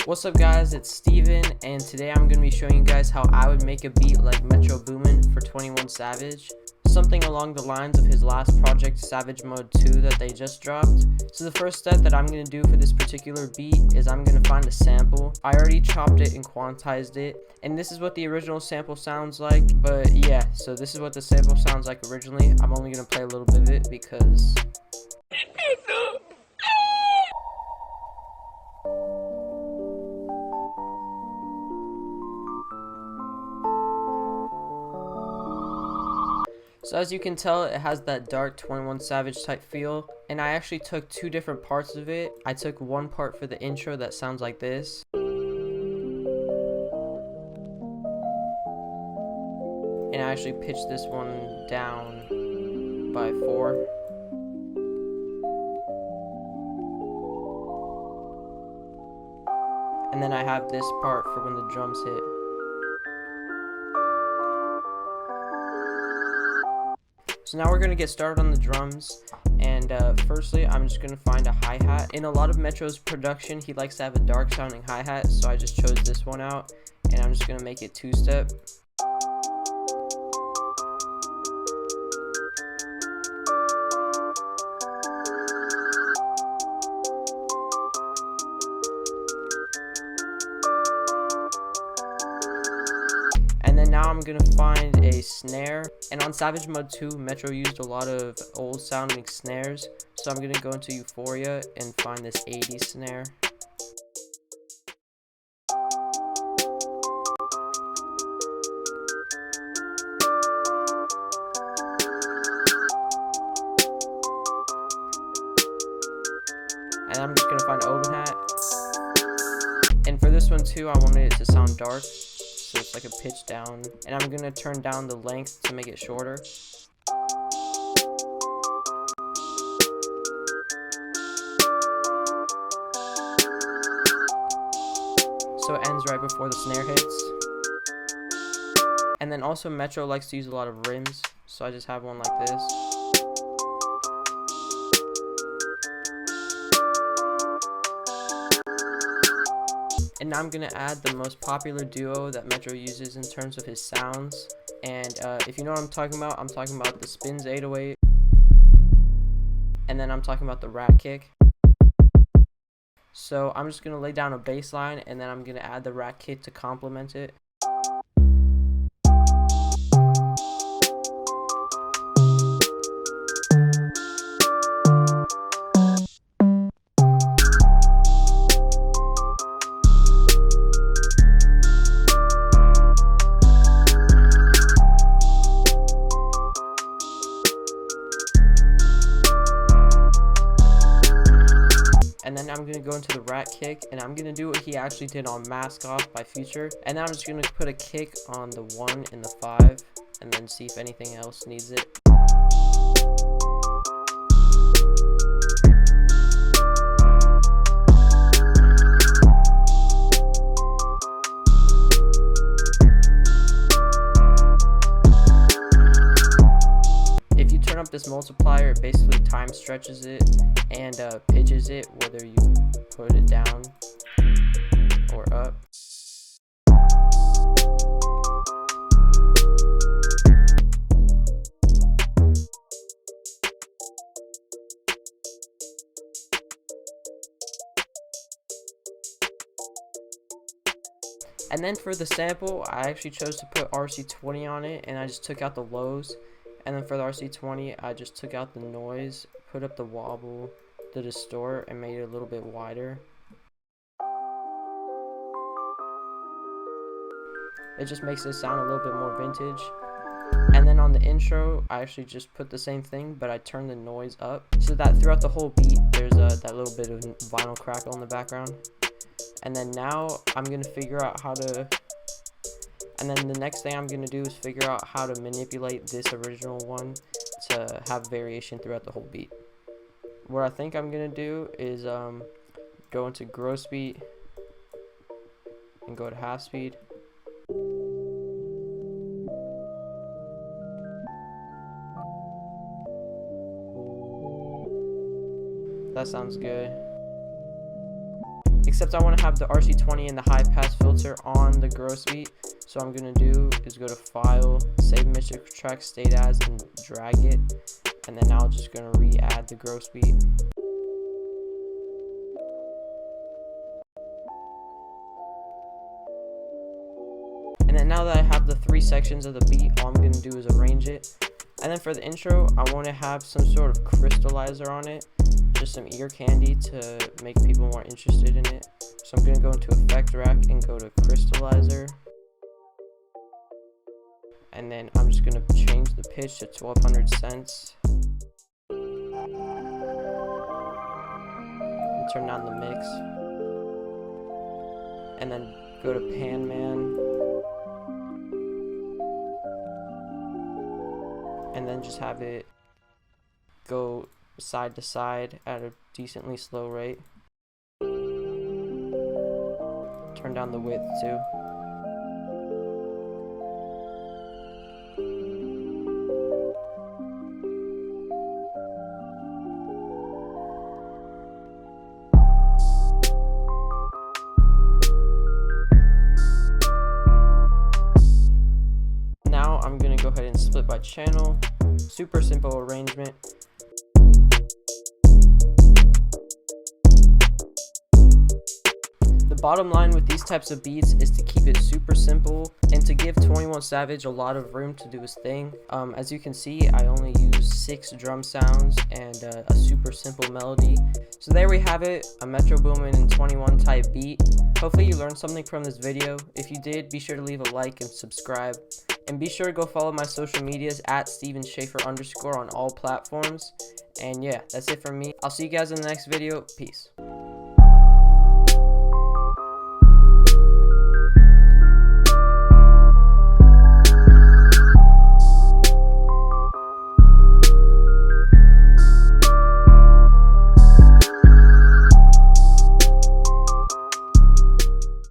What's up guys, it's Steven, and today I'm going to be showing you guys how I would make a beat like Metro Boomin for 21 Savage. Something along the lines of his last project, Savage Mode 2, that they just dropped. So the first step that I'm going to do for this particular beat is I'm going to find a sample. I already chopped it and quantized it, and this is what the original sample sounds like. But yeah, so this is what the sample sounds like originally. I'm only going to play a little bit of it because... So as you can tell, it has that dark 21 Savage type feel, and I actually took two different parts of it. I took one part for the intro that sounds like this, and I actually pitched this one down by 4. And then I have this part for when the drums hit. So now we're going to get started on the drums, and firstly I'm just going to find a hi-hat. In a lot of Metro's production, he likes to have a dark sounding hi-hat, so I just chose this one out, and I'm just going to make it 2-step. And then now I'm going to find a snare, and on Savage Mode 2, Metro used a lot of old sounding snares, so I'm going to go into Euphoria and find this 80s snare. And I'm just going to find an open hat. And for this one too, I wanted it to sound dark, so it's like a pitch down, and I'm gonna turn down the length to make it shorter. So it ends right before the snare hits. And then also Metro likes to use a lot of rims, so I just have one like this. And now I'm going to add the most popular duo that Metro uses in terms of his sounds. And if you know what I'm talking about the Spins 808. And then I'm talking about the rat kick. So I'm just going to lay down a bass line, and then I'm going to add the rat kick to complement it. And then I'm going to go into the rat kick, and I'm going to do what he actually did on Mask Off by Future. And then I'm just going to put a kick on the 1 and the 5, and then see if anything else needs it. If you turn up this multiplier, it basically time stretches it and pitches it, whether you put it down or up. And then for the sample, I actually chose to put RC20 on it, and I just took out the lows. And then for the RC20, I just took out the noise, put up the wobble, the distort, and made it a little bit wider. It just makes it sound a little bit more vintage. And then on the intro, I actually just put the same thing, but I turned the noise up, so that throughout the whole beat, there's that little bit of vinyl crackle in the background. And then now I'm going to figure out how to... And then the next thing I'm going to do is figure out how to manipulate this original one to have variation throughout the whole beat. What I think I'm going to do is go into gross beat and go to half speed. That sounds good. except I want to have the RC20 and the high pass filter on the gross beat. So what I'm going to do is go to File, Save Mixer Track State As, and drag it. And then now I'm just going to re-add the gross beat. And then now that I have the 3 sections of the beat, all I'm going to do is arrange it. And then for the intro, I want to have some sort of crystallizer on it, just some ear candy to make people more interested in it. So I'm going to go into Effect Rack and go to Crystallizer. And then I'm just going to change the pitch to 1200 cents. And turn on the mix. And then go to Pan Man. And then just have it go side to side at a decently slow rate. Turn down the width too. Now I'm gonna go ahead and split by channel. Super simple arrangement. The bottom line with these types of beats is to keep it super simple and to give 21 Savage a lot of room to do his thing. As you can see, I only use 6 drum sounds and a super simple melody. So there we have it, a Metro Boomin and 21 type beat. Hopefully you learned something from this video. If you did, be sure to leave a like and subscribe. And be sure to go follow my social medias at @StevenSchaefer_ on all platforms. And yeah, that's it from me. I'll see you guys in the next video. Peace.